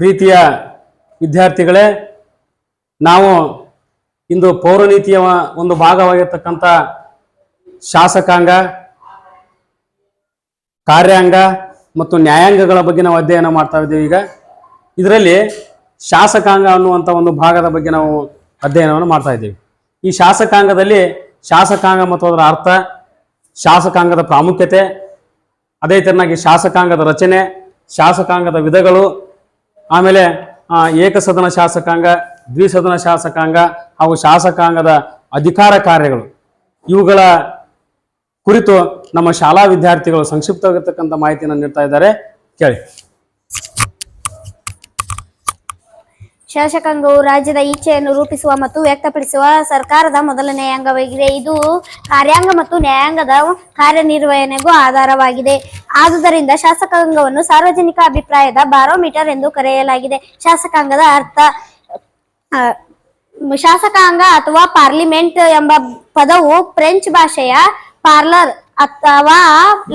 ಪ್ರೀತಿಯ ವಿದ್ಯಾರ್ಥಿಗಳೇ, ನಾವು ಇಂದು ಪೌರನೀತಿಯ ಒಂದು ಭಾಗವಾಗಿರ್ತಕ್ಕಂಥ ಶಾಸಕಾಂಗ, ಕಾರ್ಯಾಂಗ ಮತ್ತು ನ್ಯಾಯಾಂಗಗಳ ಬಗ್ಗೆ ನಾವು ಅಧ್ಯಯನ ಮಾಡ್ತಾ ಇದ್ದೀವಿ. ಈಗ ಇದರಲ್ಲಿ ಶಾಸಕಾಂಗ ಅನ್ನುವಂಥ ಒಂದು ಭಾಗದ ಬಗ್ಗೆ ನಾವು ಅಧ್ಯಯನವನ್ನು ಮಾಡ್ತಾ ಇದ್ದೀವಿ. ಈ ಶಾಸಕಾಂಗದಲ್ಲಿ ಶಾಸಕಾಂಗ ಮತ್ತು ಅದರ ಅರ್ಥ, ಶಾಸಕಾಂಗದ ಪ್ರಾಮುಖ್ಯತೆ, ಅದೇ ತೆರನಾಗಿ ಶಾಸಕಾಂಗದ ರಚನೆ, ಶಾಸಕಾಂಗದ ವಿಧಗಳು, ಆಮೇಲೆ ಏಕಸದನ ಶಾಸಕಾಂಗ, ದ್ವಿಸದನ ಶಾಸಕಾಂಗ ಹಾಗೂ ಶಾಸಕಾಂಗದ ಅಧಿಕಾರ ಕಾರ್ಯಗಳು, ಇವುಗಳ ಕುರಿತು ನಮ್ಮ ಶಾಲಾ ವಿದ್ಯಾರ್ಥಿಗಳು ಸಂಕ್ಷಿಪ್ತವಾಗಿರ್ತಕ್ಕಂಥ ಮಾಹಿತಿಯನ್ನು ನೀಡ್ತಾ ಇದ್ದಾರೆ. ಕೇಳಿ. ಶಾಸಕಾಂಗವು ರಾಜ್ಯದ ಇಚ್ಛೆಯನ್ನು ರೂಪಿಸುವ ಮತ್ತು ವ್ಯಕ್ತಪಡಿಸುವ ಸರ್ಕಾರದ ಮೊದಲನೆಯ ಅಂಗವಾಗಿದೆ. ಇದು ಕಾರ್ಯಾಂಗ ಮತ್ತು ನ್ಯಾಯಾಂಗದ ಕಾರ್ಯನಿರ್ವಹಣೆಗೂ ಆಧಾರವಾಗಿದೆ. ಆದುದರಿಂದ ಶಾಸಕಾಂಗವನ್ನು ಸಾರ್ವಜನಿಕ ಅಭಿಪ್ರಾಯದ ಬಾರೋಮೀಟರ್ ಎಂದು ಕರೆಯಲಾಗಿದೆ. ಶಾಸಕಾಂಗದ ಅರ್ಥ. ಶಾಸಕಾಂಗ ಅಥವಾ ಪಾರ್ಲಿಮೆಂಟ್ ಎಂಬ ಪದವು ಫ್ರೆಂಚ್ ಭಾಷೆಯ ಪಾರ್ಲರ್ ಅಥವಾ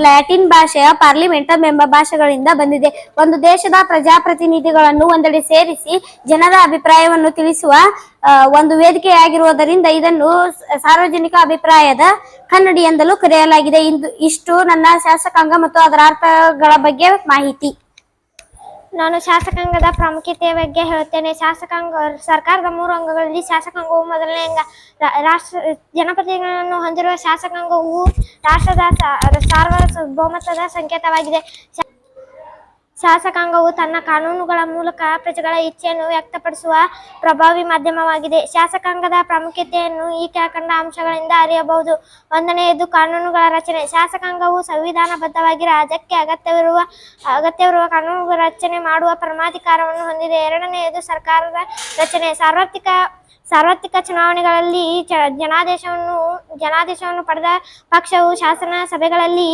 ಲ್ಯಾಟಿನ್ ಭಾಷೆಯ ಪಾರ್ಲಿಮೆಂಟಮ್ ಎಂಬ ಭಾಷೆಗಳಿಂದ ಬಂದಿದೆ. ಒಂದು ದೇಶದ ಪ್ರಜಾಪ್ರತಿನಿಧಿಗಳನ್ನು ಒಂದೆಡೆ ಸೇರಿಸಿ ಜನರ ಅಭಿಪ್ರಾಯವನ್ನು ತಿಳಿಸುವ ಒಂದು ವೇದಿಕೆಯಾಗಿರುವುದರಿಂದ ಇದನ್ನು ಸಾರ್ವಜನಿಕ ಅಭಿಪ್ರಾಯದ ಕನ್ನಡಿ ಎಂದಲೂ ಕರೆಯಲಾಗಿದೆ. ಇಷ್ಟು ನನ್ನ ಶಾಸಕಾಂಗ ಮತ್ತು ಅದರ ಅರ್ಥಗಳ ಬಗ್ಗೆ ಮಾಹಿತಿ. ನಾನು ಶಾಸಕಾಂಗದ ಪ್ರಾಮುಖ್ಯತೆಯ ಬಗ್ಗೆ ಹೇಳುತ್ತೇನೆ. ಶಾಸಕಾಂಗ ಸರ್ಕಾರದ 3 ಅಂಗಗಳಲ್ಲಿ ಶಾಸಕಾಂಗವು ಮೊದಲನೇ ಅಂಗ. ಜನಪ್ರತಿನಿಧಿಗಳನ್ನು ಹೊಂದಿರುವ ಶಾಸಕಾಂಗವು ರಾಷ್ಟ್ರದ ಸಾರ್ವಭೌಮತ್ವದ ಸಂಕೇತವಾಗಿದೆ. ಶಾಸಕಾಂಗವು ತನ್ನ ಕಾನೂನುಗಳ ಮೂಲಕ ಪ್ರಜೆಗಳ ಇಚ್ಛೆಯನ್ನು ವ್ಯಕ್ತಪಡಿಸುವ ಪ್ರಭಾವಿ ಮಾಧ್ಯಮವಾಗಿದೆ. ಶಾಸಕಾಂಗದ ಪ್ರಾಮುಖ್ಯತೆಯನ್ನು ಈ ಕೆಳಕಂಡ ಅಂಶಗಳಿಂದ ಅರಿಯಬಹುದು. 1ನೇದು ಕಾನೂನುಗಳ ರಚನೆ. ಶಾಸಕಾಂಗವು ಸಂವಿಧಾನಬದ್ಧವಾಗಿ ರಾಜ್ಯಕ್ಕೆ ಅಗತ್ಯವಿರುವ ಕಾನೂನುಗಳ ರಚನೆ ಮಾಡುವ ಪರಮಾಧಿಕಾರವನ್ನು ಹೊಂದಿದೆ. 2ನೇದು ಸರ್ಕಾರದ ರಚನೆ. ಸಾರ್ವತ್ರಿಕ ಚುನಾವಣೆಗಳಲ್ಲಿ ಜನಾದೇಶವನ್ನು ಪಡೆದ ಪಕ್ಷವು ಶಾಸನ ಸಭೆಗಳಲ್ಲಿ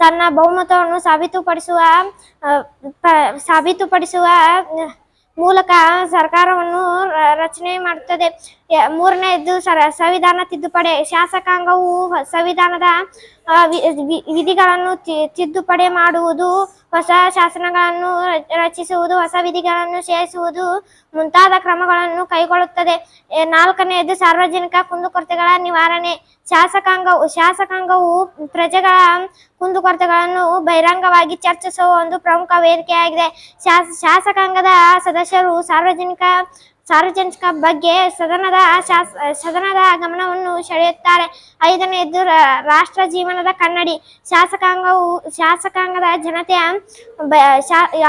ತನ್ನ ಬಹುಮತವನ್ನು ಸಾಬೀತುಪಡಿಸುವ ಮೂಲಕ ಸರ್ಕಾರವನ್ನು ರಚನೆ ಮಾಡುತ್ತದೆ. 3ನೇದು ಸಂವಿಧಾನ ತಿದ್ದುಪಡಿ. ಶಾಸಕಾಂಗವು ಸಂವಿಧಾನದ ವಿಧಿಗಳನ್ನು ತಿದ್ದುಪಡಿ ಮಾಡುವುದು, ಹೊಸ ಶಾಸನಗಳನ್ನು ರಚಿಸುವುದು, ಹೊಸ ವಿಧಿಗಳನ್ನು ಸೇರಿಸುವುದು ಮುಂತಾದ ಕ್ರಮಗಳನ್ನು ಕೈಗೊಳ್ಳುತ್ತದೆ. 4ನೇದು ಸಾರ್ವಜನಿಕ ಕುಂದುಕೊರತೆಗಳ ನಿವಾರಣೆ. ಶಾಸಕಾಂಗವು ಪ್ರಜೆಗಳ ಕುಂದುಕೊರತೆಗಳನ್ನು ಬಹಿರಂಗವಾಗಿ ಚರ್ಚಿಸುವ ಒಂದು ಪ್ರಮುಖ ವೇದಿಕೆಯಾಗಿದೆ. ಶಾಸಕಾಂಗದ ಸದಸ್ಯರು ಸಾರ್ವಜನಿಕ ಬಗ್ಗೆ ಸದನದ ಗಮನವನ್ನು ಸೆಳೆಯುತ್ತಾರೆ. 5ನೇದು ರಾಷ್ಟ್ರ ಜೀವನದ ಕನ್ನಡಿ. ಶಾಸಕಾಂಗದ ಜನತೆಯ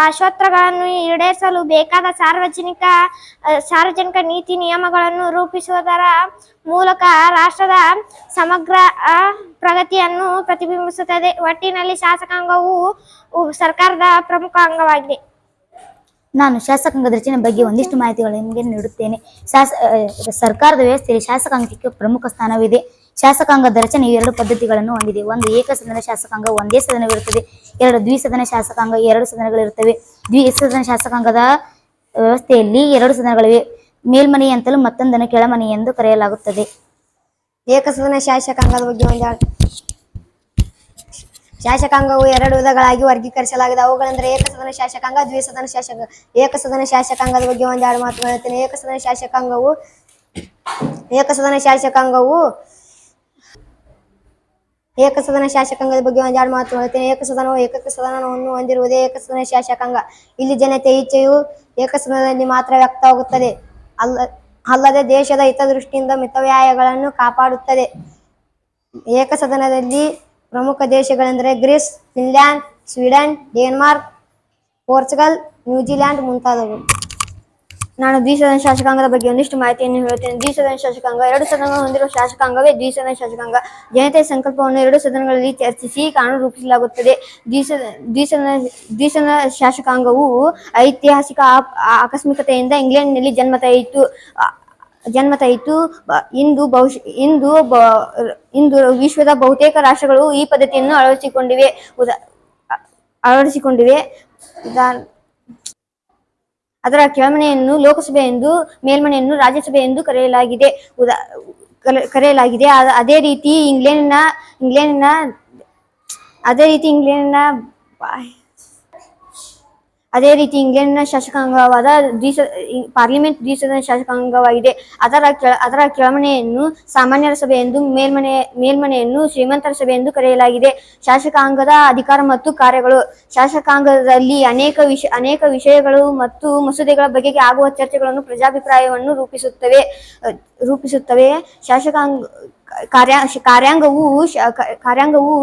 ಆಶೋತ್ತರಗಳನ್ನು ಈಡೇರಿಸಲು ಬೇಕಾದ ಸಾರ್ವಜನಿಕ ನೀತಿ ನಿಯಮಗಳನ್ನು ರೂಪಿಸುವುದರ ಮೂಲಕ ರಾಷ್ಟ್ರದ ಸಮಗ್ರ ಪ್ರಗತಿಯನ್ನು ಪ್ರತಿಬಿಂಬಿಸುತ್ತದೆ. ಒಟ್ಟಿನಲ್ಲಿ ಶಾಸಕಾಂಗವು ಸರ್ಕಾರದ ಪ್ರಮುಖ ಅಂಗವಾಗಿದೆ. ನಾನು ಶಾಸಕಾಂಗದ ರಚನೆ ಬಗ್ಗೆ ಒಂದಿಷ್ಟು ಮಾಹಿತಿಗಳನ್ನು ನಿಮಗೆ ನೀಡುತ್ತೇನೆ. ಸರ್ಕಾರದ ವ್ಯವಸ್ಥೆಯಲ್ಲಿ ಶಾಸಕಾಂಗಕ್ಕೆ ಪ್ರಮುಖ ಸ್ಥಾನವಿದೆ. ಶಾಸಕಾಂಗದ ರಚನೆಯು 2 ಪದ್ಧತಿಗಳನ್ನು ಹೊಂದಿದೆ. 1 ಏಕಸದನ ಶಾಸಕಾಂಗ, ಒಂದೇ ಸದನವಿರುತ್ತದೆ. 2 ದ್ವಿಸದನ ಶಾಸಕಾಂಗ, 2 ಸದನಗಳಿರುತ್ತವೆ. ದ್ವಿಸದನ ಶಾಸಕಾಂಗದ ವ್ಯವಸ್ಥೆಯಲ್ಲಿ 2 ಸದನಗಳಿವೆ. ಮೇಲ್ಮನೆ ಅಂತಲೂ ಮತ್ತೊಂದನ್ನು ಕೆಳಮನೆ ಎಂದು ಕರೆಯಲಾಗುತ್ತದೆ. ಏಕಸದನ ಶಾಸಕಾಂಗದ ಬಗ್ಗೆ ಶಾಸಕಾಂಗವು 2 ವಿಧಗಳಾಗಿ ವರ್ಗೀಕರಿಸಲಾಗಿದೆ. ಅವುಗಳೆಂದರೆ ಏಕಸದನ ಶಾಸಕಾಂಗ, ದ್ವಿಸದನ ಶಾಸಕಾಂಗ. ಏಕಸದನ ಶಾಸಕಾಂಗದ ಬಗ್ಗೆ ಒಂದೆರಡು ಮಾತುಗಳು ಹೇಳ್ತೇನೆ. ಏಕಸದನ ಏಕಸದನವು ಏಕೈಕ ಸದನವನ್ನು ಹೊಂದಿರುವುದೇ ಏಕಸದನ ಶಾಸಕಾಂಗ. ಇಲ್ಲಿ ಜನತೆಯ ಇಚ್ಛೆಯು ಏಕಸದನದಲ್ಲಿ ಮಾತ್ರ ವ್ಯಕ್ತವಾಗುತ್ತದೆ. ಅಲ್ಲದೆ ದೇಶದ ಹಿತದೃಷ್ಟಿಯಿಂದ ಮಿತವ್ಯಯಗಳನ್ನು ಕಾಪಾಡುತ್ತದೆ. ಏಕಸದನದಲ್ಲಿ ಪ್ರಮುಖ ದೇಶಗಳೆಂದರೆ Greece, Finland, Sweden, Denmark, Portugal, New Zealand ಮುಂತಾದವು. ನಾನು ದ್ವಿಸದನ ಶಾಸಕಾಂಗದ ಬಗ್ಗೆ ಒಂದಿಷ್ಟು ಮಾಹಿತಿಯನ್ನು ಹೇಳುತ್ತೇನೆ. ದ್ವಿಸದನ ಶಾಸಕಾಂಗ 2 ಸದನಗಳನ್ನು ಹೊಂದಿರುವ ಶಾಸಕಾಂಗವೇ ದ್ವಿಸದನ ಶಾಸಕಾಂಗ. ಜನತೆಯ ಸಂಕಲ್ಪವನ್ನು 2 ಸದನಗಳಲ್ಲಿ ಚರ್ಚಿಸಿ ಕಾನೂನು ರೂಪಿಸಲಾಗುತ್ತದೆ. ದ್ವಿಸದನ ಶಾಸಕಾಂಗವು ಐತಿಹಾಸಿಕ ಆಕಸ್ಮಿಕತೆಯಿಂದ ಇಂಗ್ಲೆಂಡ್ನಲ್ಲಿ ಜನ್ಮತಾಯಿತು. ಇಂದು ವಿಶ್ವದ ಬಹುತೇಕ ರಾಷ್ಟ್ರಗಳು ಈ ಪದ್ಧತಿಯನ್ನು ಅಳವಡಿಸಿಕೊಂಡಿವೆ. ಅದರ ಕೆಳಮನೆಯನ್ನು ಲೋಕಸಭೆ ಎಂದು, ಮೇಲ್ಮನೆಯನ್ನು ರಾಜ್ಯಸಭೆ ಎಂದು ಕರೆಯಲಾಗಿದೆ. ಅದೇ ರೀತಿ ಇಂಗ್ಲೆಂಡಿನ ಅದೇ ರೀತಿ ಇಂಗ್ಲೆಂಡ್ನ ಶಾಸಕಾಂಗವಾದ ಪಾರ್ಲಿಮೆಂಟ್ ದ್ವಿಸದನ ಶಾಸಕಾಂಗವಾಗಿದೆ. ಅದರ ಕೆಳಮನೆಯನ್ನು ಸಾಮಾನ್ಯರ ಸಭೆ ಎಂದು, ಮೇಲ್ಮನೆಯನ್ನು ಶ್ರೀಮಂತರ ಸಭೆ ಎಂದು ಕರೆಯಲಾಗಿದೆ. ಶಾಸಕಾಂಗದ ಅಧಿಕಾರ ಮತ್ತು ಕಾರ್ಯಗಳು. ಶಾಸಕಾಂಗದಲ್ಲಿ ಅನೇಕ ವಿಷಯಗಳು ಮತ್ತು ಮಸೂದೆಗಳ ಬಗೆಗೆ ಆಗುವ ಚರ್ಚೆಗಳನ್ನು ಪ್ರಜಾಭಿಪ್ರಾಯವನ್ನು ರೂಪಿಸುತ್ತವೆ. ಕಾರ್ಯಾಂಗವು